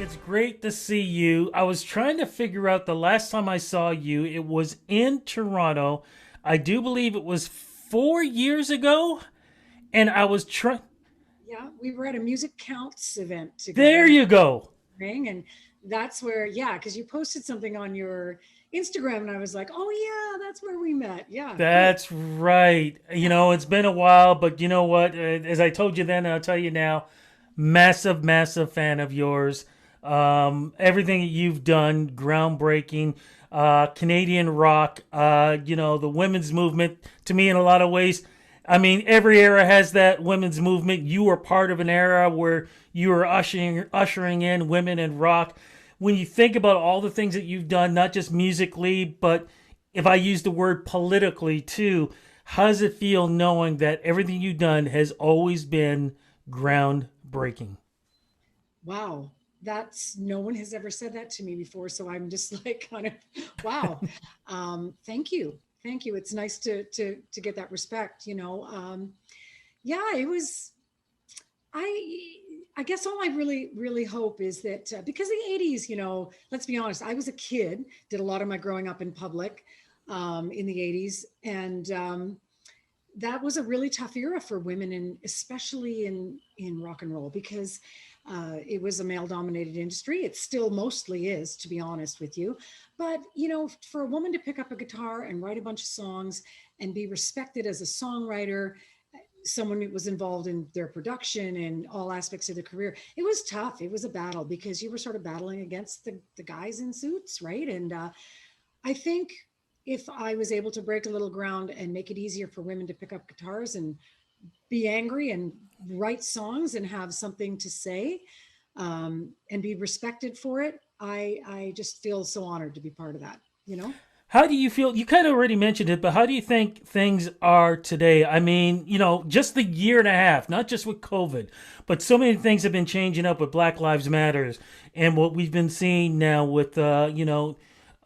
It's great to see you. I was trying to figure out the last time I saw you. It was in Toronto. I do believe it was 4 years ago. And I was trying. Yeah, we were at a Music Counts event together There in you go. Ring, and that's where, yeah, because you posted something on your Instagram, and I was like, oh yeah, that's where we met. Yeah, cool. That's right. It's been a while, but you know what? As I told you then, I'll tell you now. Massive, massive fan of yours. Everything that you've done, groundbreaking. Canadian rock. The women's movement. To me, in a lot of ways, I mean, every era has that women's movement. You were part of an era where you were ushering in women in rock. When you think about all the things that you've done, not just musically, but if I use the word politically too, how does it feel knowing that everything you've done has always been groundbreaking? Wow, that's no one has ever said that to me before, so I'm just like kind of wow. Thank you, thank you. It's nice to get that respect. Yeah, it was. I I guess all I really hope is that because the '80s, let's be honest, I was a kid, did a lot of my growing up in public in the '80s, and that was a really tough era for women, and especially in rock and roll because it was a male dominated industry. It still mostly is, to be honest with you. But for a woman to pick up a guitar and write a bunch of songs and be respected as a songwriter, someone who was involved in their production and all aspects of the career, it was tough. It was a battle because you were sort of battling against the guys in suits, right? And I think if I was able to break a little ground and make it easier for women to pick up guitars and be angry and write songs and have something to say, and be respected for it, I just feel so honored to be part of that, you know? How do you feel? You kind of already mentioned it, but how do you think things are today? I mean, just the year and a half, not just with COVID, but so many things have been changing up with Black Lives Matters and what we've been seeing now with, the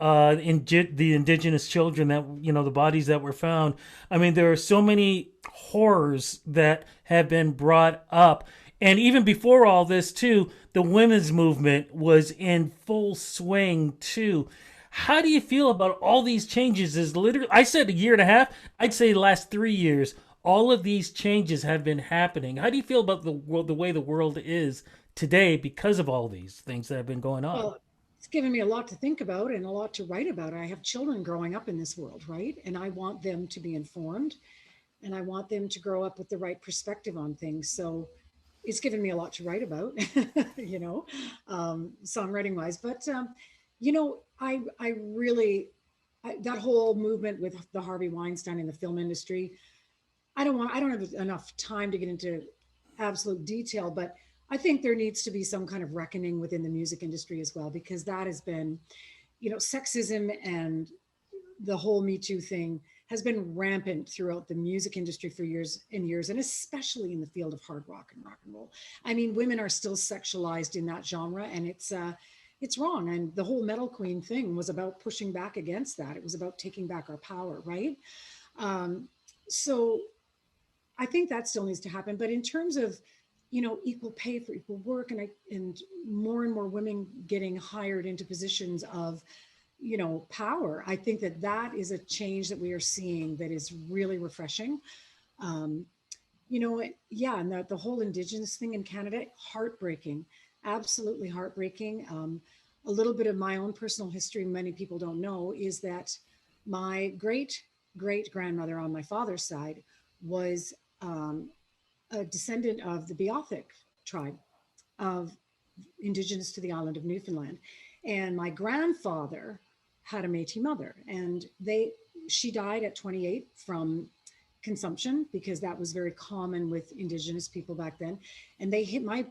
indigenous children that, the bodies that were found. I mean, there are so many horrors that have been brought up. And even before all this, too, the women's movement was in full swing, too. How do you feel about all these changes? Is literally, I said a year and a half. I'd say the last 3 years. All of these changes have been happening. How do you feel about the world, the way the world is today because of all these things that have been going on? Well, it's given me a lot to think about and a lot to write about. I have children growing up in this world, right? And I want them to be informed and I want them to grow up with the right perspective on things. So it's given me a lot to write about, songwriting wise. But I really that whole movement with the Harvey Weinstein in the film industry. I don't have enough time to get into absolute detail, but I think there needs to be some kind of reckoning within the music industry as well, because that has been, sexism and the whole Me Too thing has been rampant throughout the music industry for years and years, and especially in the field of hard rock and rock and roll. I mean, women are still sexualized in that genre, and it's wrong. And the whole Metal Queen thing was about pushing back against that. It was about taking back our power, right? Um, so I think that still needs to happen. But in terms of equal pay for equal work, and more and more women getting hired into positions of power, I think that that is a change that we are seeing that is really refreshing. um yeah, and the whole indigenous thing in Canada, heartbreaking, absolutely heartbreaking. A little bit of my own personal history many people don't know is that my great grandmother on my father's side was um, a descendant of the Beothuk tribe of indigenous to the island of Newfoundland. And my grandfather had a Métis mother, and she died at 28 from consumption because that was very common with indigenous people back then. And they hit my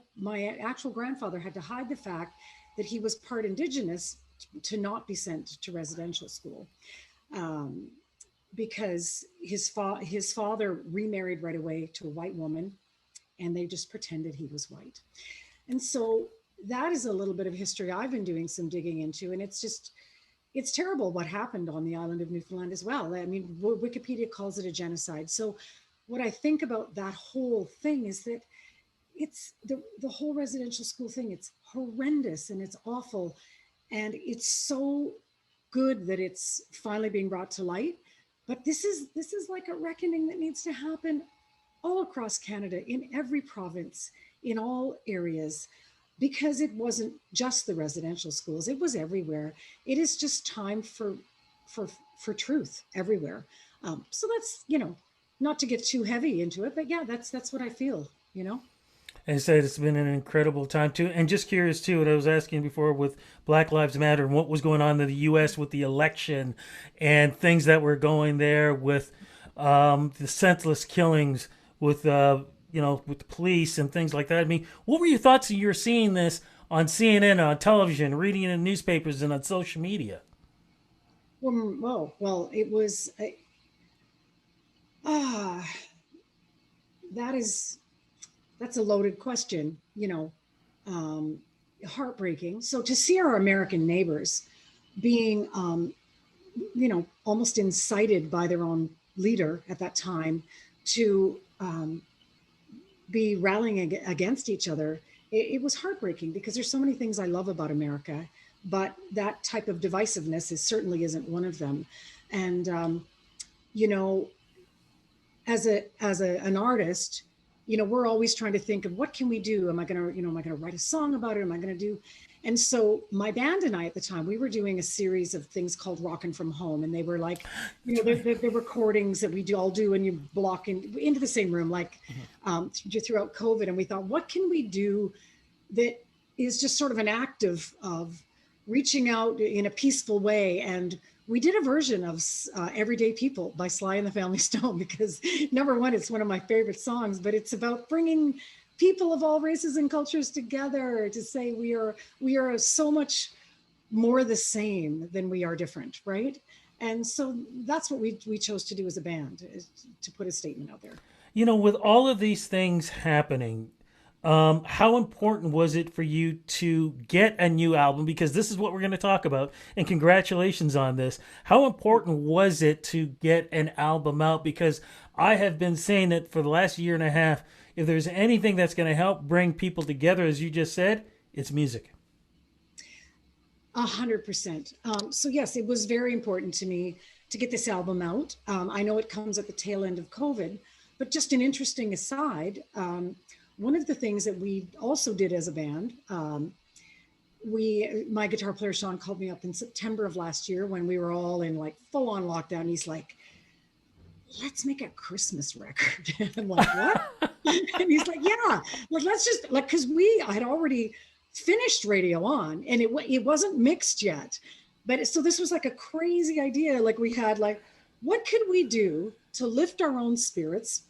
actual grandfather had to hide the fact that he was part indigenous to not be sent to residential school. Um, because his father remarried right away to a white woman, and they just pretended he was white. And so that is a little bit of history I've been doing some digging into, and it's terrible what happened on the island of Newfoundland as well. I mean, Wikipedia calls it a genocide. So what I think about that whole thing is that it's the whole residential school thing. It's horrendous and it's awful, and it's so good that it's finally being brought to light. But this is like a reckoning that needs to happen all across Canada, in every province, in all areas, because it wasn't just the residential schools, it was everywhere. It is just time for for truth everywhere. So that's, not to get too heavy into it, but yeah, that's what I feel. And said it's been an incredible time too. And just curious too, what I was asking before with Black Lives Matter and what was going on in the U.S. with the election and things that were going there with the senseless killings with with the police and things like that. I mean, what were your thoughts when you were seeing this on CNN, on television, reading it in newspapers, and on social media? Well, it was ah that is that's a loaded question. Um, Heartbreaking. So to see our American neighbors being, almost incited by their own leader at that time to be rallying against each other, it was heartbreaking, because there's so many things I love about America, but that type of divisiveness certainly isn't one of them. And you know, an artist, we're always trying to think of what can we do. Am I gonna write a song about it? Am I gonna do? And so my band and I at the time, we were doing a series of things called Rockin' from Home, and they were like, they're recordings that we all do, and you block into the same room, like throughout COVID. And we thought, what can we do that is just sort of an act of reaching out in a peaceful way? And we did a version of Everyday People by Sly and the Family Stone, because number one, it's one of my favorite songs, but it's about bringing people of all races and cultures together to say we are so much more the same than we are different, right? And so that's what we chose to do as a band, is to put a statement out there. With all of these things happening, how important was it for you to get a new album? Because this is what we're going to talk about. And congratulations on this. How important was it to get an album out? Because I have been saying it for the last year and a half. If there's anything that's going to help bring people together, as you just said, it's music. 100%. So yes, it was very important to me to get this album out. I know it comes at the tail end of COVID, but just an interesting aside, one of the things that we also did as a band, my guitar player Sean called me up in September of last year when we were all in like full on lockdown. He's like, let's make a Christmas record. I'm like, what? And he's like, yeah, like, let's just like, cause I had already finished Radio On, and it wasn't mixed yet. But so this was like a crazy idea. Like, we had like, what could we do to lift our own spirits,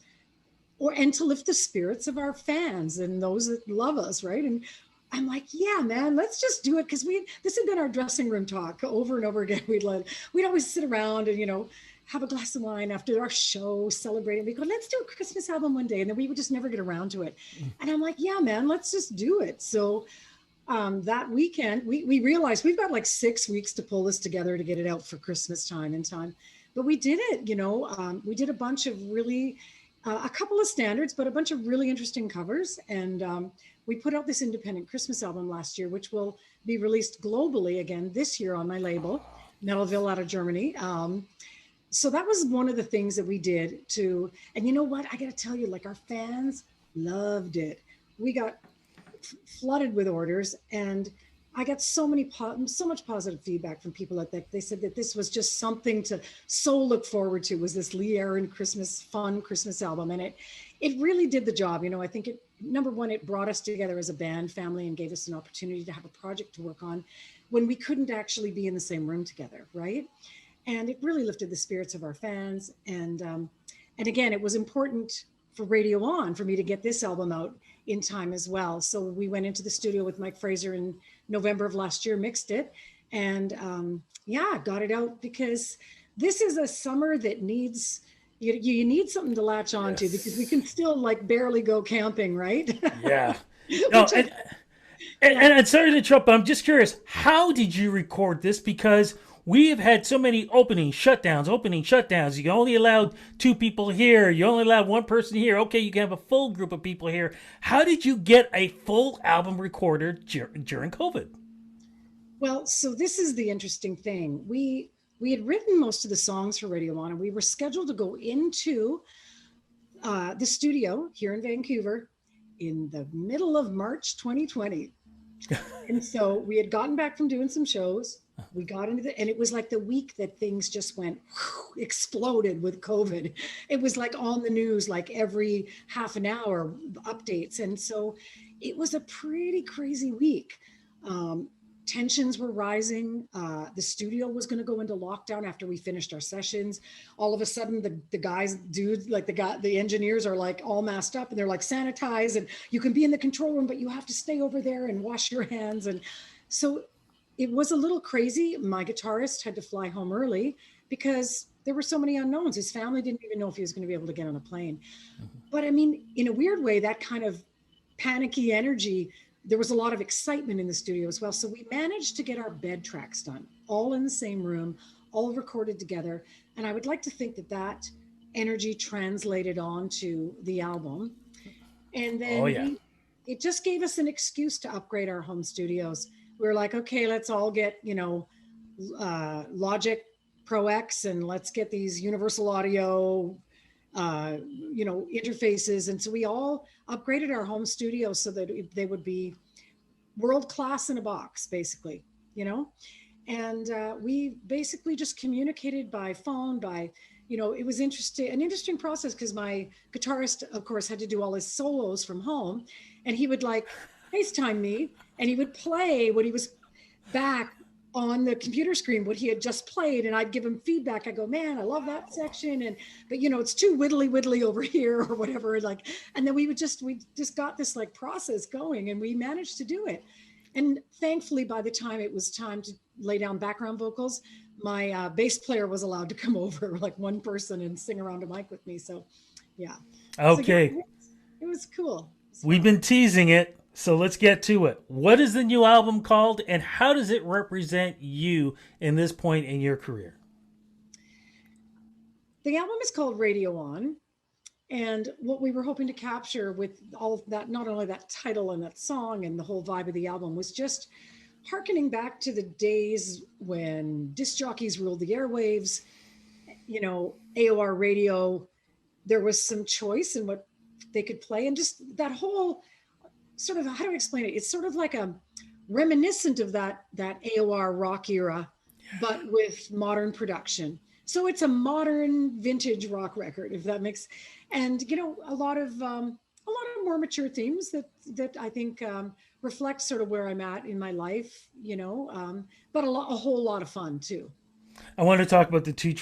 and to lift the spirits of our fans and those that love us, right? And I'm like, yeah, man, let's just do it. Cause this had been our dressing room talk over and over again. We'd always sit around and, have a glass of wine after our show, celebrating. We go, let's do a Christmas album one day. And then we would just never get around to it. And I'm like, yeah, man, let's just do it. So that weekend, we realized we've got like 6 weeks to pull this together to get it out for Christmas time in time. But we did it, we did a bunch of really, a couple of standards, but a bunch of really interesting covers. And we put out this independent Christmas album last year, which will be released globally again this year on my label, Metalville out of Germany. So that was one of the things that we did and you know what? I got to tell you, like, our fans loved it. We got flooded with orders, and I got so much positive feedback from people that they said that this was just something to so look forward to, was this Lee Aaron fun Christmas album. And it really did the job. I think number one, it brought us together as a band family and gave us an opportunity to have a project to work on when we couldn't actually be in the same room together, right? And it really lifted the spirits of our fans. And again, it was important for Radio On for me to get this album out in time as well. So we went into the studio with Mike Fraser in November of last year, mixed it, and got it out, because this is a summer that needs, you need something to latch on to, because we can still like barely go camping, right? Yeah. No, and sorry to interrupt, but I'm just curious, how did you record this? Because We have had so many opening shutdowns, opening shutdowns. You only allowed two people here. You only allowed one person here. Okay, you can have a full group of people here. How did you get a full album recorded during COVID? Well, so this is the interesting thing. We had written most of the songs for Radio On, and we were scheduled to go into the studio here in Vancouver in the middle of March 2020. And so we had gotten back from doing some shows. We got into and it was like the week that things just went exploded with COVID. It was like on the news, like every half an hour updates. And so it was a pretty crazy week. Um, Tensions were rising. The studio was going to go into lockdown after we finished our sessions. All of a sudden, the guys, dudes, like the engineers are like all masked up, and they're like sanitize, and you can be in the control room, but you have to stay over there and wash your hands. And so it was a little crazy. My guitarist had to fly home early because there were so many unknowns. His family didn't even know if he was going to be able to get on a plane. But I mean, in a weird way, that kind of panicky energy, there was a lot of excitement in the studio as well. So we managed to get our bed tracks done, all in the same room, all recorded together. And I would like to think that that energy translated onto the album. And Oh then yeah. it just gave us an excuse to upgrade our home studios. We were like, okay, let's all get, Logic Pro X, and let's get these Universal Audio interfaces. And so we all upgraded our home studios so that they would be world class in a box, basically, you know. And we basically just communicated by phone, it was an interesting process, because my guitarist, of course, had to do all his solos from home, and he would like FaceTime me, and he would play what he was back on the computer screen, what he had just played, and I'd give him feedback. I go, man, I love that section, but it's too widdly over here or whatever. Like, and then we just got this like process going, and we managed to do it. And thankfully, by the time it was time to lay down background vocals, my bass player was allowed to come over, like one person, and sing around a mic with me. So, yeah. So yeah, Okay. it was cool. It was We've fun. been teasing it, so let's get to it. What is the new album called, and how does it represent you in this point in your career? The album is called Radio On. And what we were hoping to capture with all of that, not only that title and that song and the whole vibe of the album, was just harkening back to the days when disc jockeys ruled the airwaves, AOR radio. There was some choice in what they could play, and just that whole sort of, how do I explain it? It's sort of like a reminiscent of that AOR rock era, but with modern production. So it's a modern vintage rock record, if that makes, and a lot of more mature themes that I think reflect sort of where I'm at in my life, but a whole lot of fun too. I want to talk about the two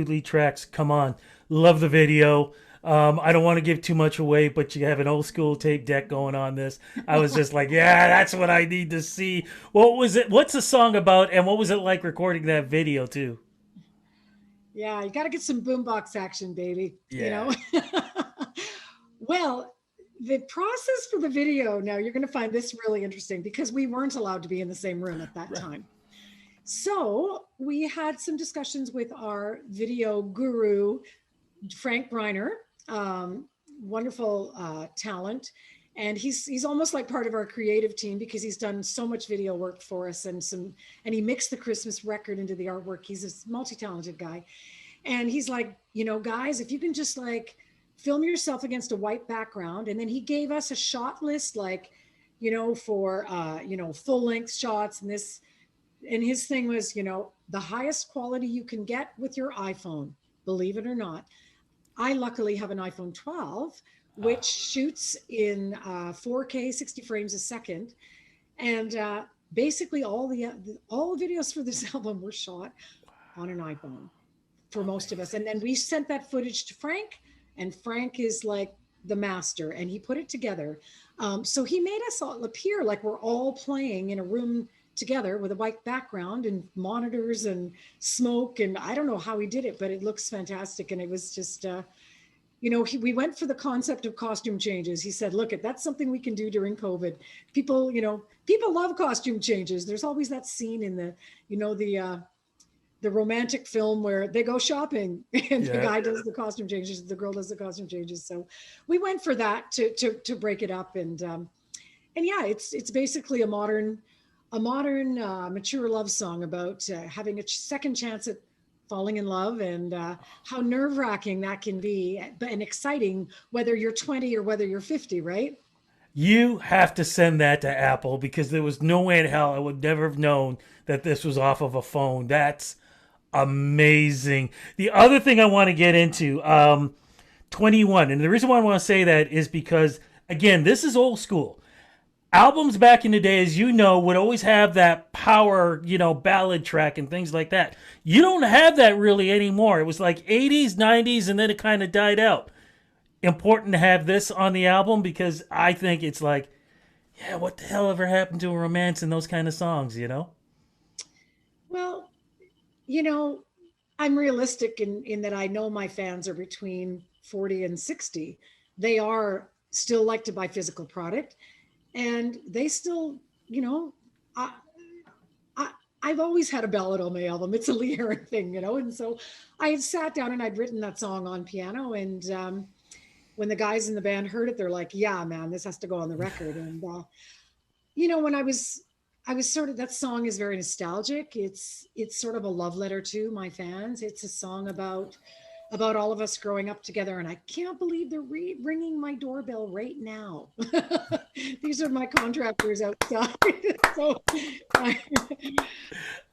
lead tracks. Come on, love the video. I don't want to give too much away, but you have an old school tape deck going on this. I was just like, yeah, that's what I need to see. What was it? What's the song about? And what was it like recording that video too? Yeah, you got to get some boombox action, baby. Yeah. Well, the process for the video, now you're going to find this really interesting, because we weren't allowed to be in the same room at that Right. time. So we had some discussions with our video guru, Frank Briner, wonderful talent. And he's almost like part of our creative team, because he's done so much video work for us, and he mixed the Christmas record into the artwork. He's a multi-talented guy. And he's like, guys, if you can just like film yourself against a white background. And then he gave us a shot list, like, for full length shots, and his thing was, the highest quality you can get with your iPhone, believe it or not. I luckily have an iPhone 12, which shoots in 4K, 60 frames a second. And basically all the videos for this album were shot on an iPhone for most of us. And then we sent that footage to Frank, and Frank is like the master, and he put it together. So he made us all appear like we're all playing in a room together with a white background and monitors and smoke. And I don't know how he did it, but it looks fantastic. And it was just, we went for the concept of costume changes. He said, look, that's something we can do during COVID. People love costume changes. There's always that scene in the the romantic film where they go shopping and the Yeah. guy does the costume changes, the girl does the costume changes. So we went for that to break it up, and yeah, it's basically a modern mature love song about having a second chance at falling in love, and how nerve wracking that can be, but and exciting whether you're 20 or whether you're 50, right? You have to send that to Apple because there was no way in hell I would never have known that this was off of a phone. That's amazing. The other thing I want to get into, 21, and the reason why I want to say that is because, again, this is old school. Albums back in the day, as you know, would always have that power, ballad track and things like that. You don't have that really anymore. It was like 80s, 90s, and then it kind of died out. Important to have this on the album because I think it's like, yeah, what the hell ever happened to a romance in those kind of songs? Well, you know, I'm realistic in that I know my fans are between 40 and 60. They are still like to buy physical product, and they still, you know, I, I I've always had a ballad on my album. It's a Lee Herring thing. And so I had sat down and I'd written that song on piano, and when the guys in the band heard it, they're like, "Yeah, man, this has to go on the record." And when I was sort of, that song is very nostalgic. It's sort of a love letter to my fans. It's a song about all of us growing up together, and I can't believe they're ringing my doorbell right now. These are my contractors outside. So I,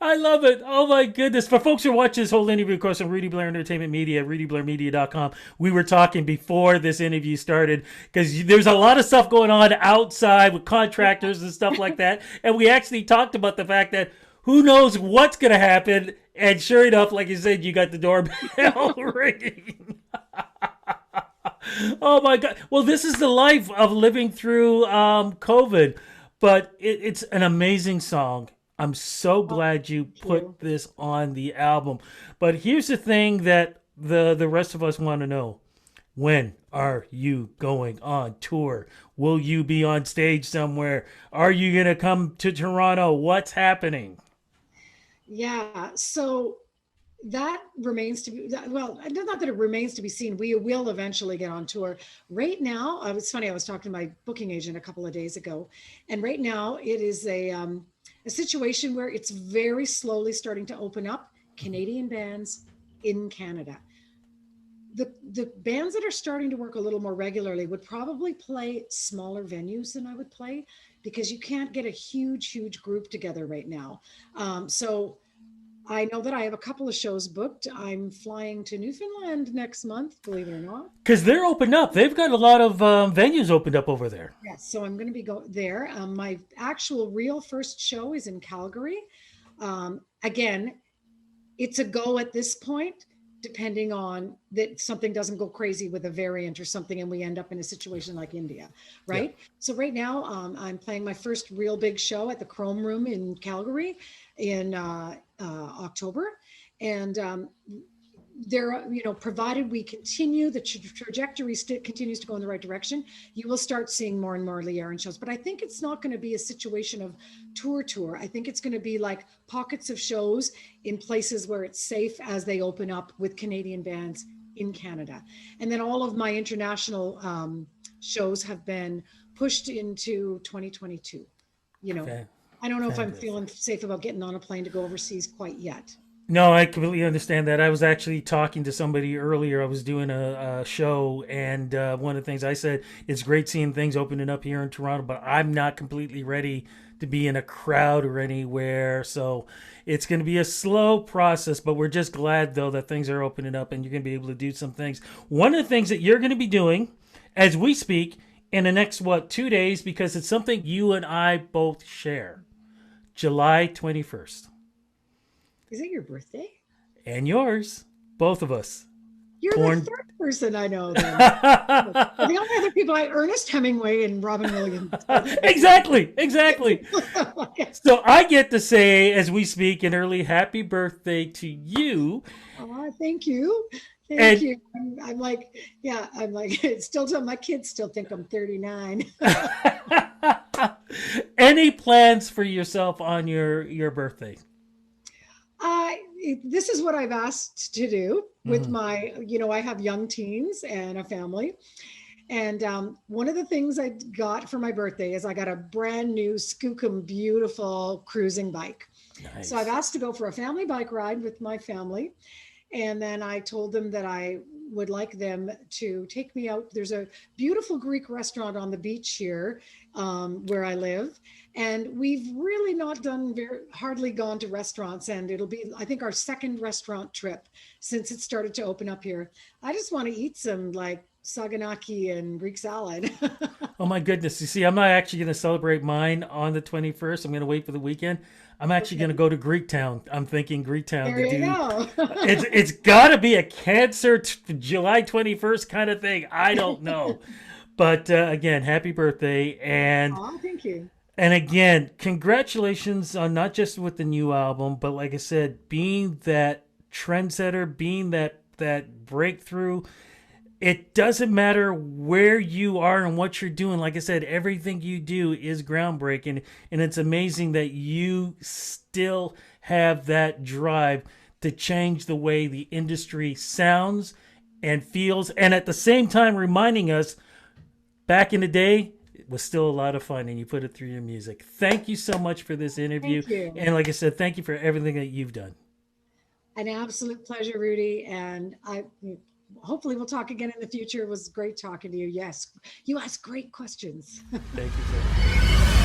I love it. Oh my goodness. For folks who watch this whole interview, of course, on Rudy Blair Entertainment Media, rudyblairmedia.com, we were talking before this interview started because there's a lot of stuff going on outside with contractors and stuff like that. And we actually talked about the fact that who knows what's going to happen. And sure enough, like you said, you got the doorbell ringing. Oh my God. Well, this is the life of living through COVID, but it's an amazing song. I'm so glad you thank you. put this on the album. But here's the thing that the rest of us want to know. When are you going on tour? Will you be on stage somewhere? Are you going to come to Toronto? What's happening? Yeah. So that remains to be, well, not that it remains to be seen. We will eventually get on tour. Right now, it's funny, I was talking to my booking agent a couple of days ago, and right now it is a situation where it's very slowly starting to open up Canadian bands in Canada. The bands that are starting to work a little more regularly would probably play smaller venues than I would play, because you can't get a huge group together right now. So I know that I have a couple of shows booked. I'm flying to Newfoundland next month, believe it or not. Because they're opened up. They've got a lot of venues opened up over there. Yes, so I'm going to be go there. My actual real first show is in Calgary. Again, it's a go at this point, depending on that something doesn't go crazy with a variant or something, and we end up in a situation like India, Yeah. right? So right now, I'm playing my first real big show at the Chrome Room in Calgary in October, and there, provided we continue the trajectory continues to go in the right direction, you will start seeing more and more Lee Aaron shows. But I think it's not going to be a situation of tour. I think it's going to be like pockets of shows in places where it's safe as they open up with Canadian bands in Canada. And then all of my international shows have been pushed into 2022. You know, Fan- I don't know if I'm Fantastic. feeling safe about getting on a plane to go overseas quite yet. No, I completely understand that. I was actually talking to somebody earlier. I was doing a show, and one of the things I said, it's great seeing things opening up here in Toronto, but I'm not completely ready to be in a crowd or anywhere. So it's going to be a slow process, but we're just glad, though, that things are opening up and you're going to be able to do some things. One of the things that you're going to be doing as we speak in the next, 2 days, because it's something you and I both share, July 21st. Is it your birthday? And yours, both of us. You're the Born. third person I know then. The only other people Ernest Hemingway and Robin Williams. Exactly. So I get to say, as we speak, an early happy birthday to you. Oh, thank you. Thank And you. I'm like, yeah, I'm like, it's still, my kids still think I'm 39. any plans for yourself on your birthday? Uh, this is what I've asked to do with Mhm. my, I have young teens and a family. And one of the things I got for my birthday is I got a brand new Skookum beautiful cruising bike. So I've Nice. asked to go for a family bike ride with my family. And then I told them that I would like them to take me out. There's a beautiful Greek restaurant on the beach here where I live. And we've really not done hardly gone to restaurants. And it'll be, I think, our second restaurant trip since it started to open up here. I just want to eat some like saganaki and Greek salad. Oh my goodness. You see, I'm not actually going to celebrate mine on the 21st. I'm going to wait for the weekend. I'm actually going to Okay, go to Greek Town. I'm thinking Greek Town there to you do. go. It's got to be a Cancer July 21st kind of thing. I don't know. But again, happy birthday. Oh, thank you. And again, congratulations on not just with the new album, but like I said, being that trendsetter, being that breakthrough. It doesn't matter where you are and what you're doing. Like I said, everything you do is groundbreaking, and it's amazing that you still have that drive to change the way the industry sounds and feels, and at the same time reminding us back in the day it was still a lot of fun, and you put it through your music. Thank you so much for this interview, Thank you. and like I said, thank you for everything that you've done. An absolute pleasure, Rudy. And I hopefully we'll talk again in the future. It was great talking to you. Yes, you asked great questions. Thank you so much.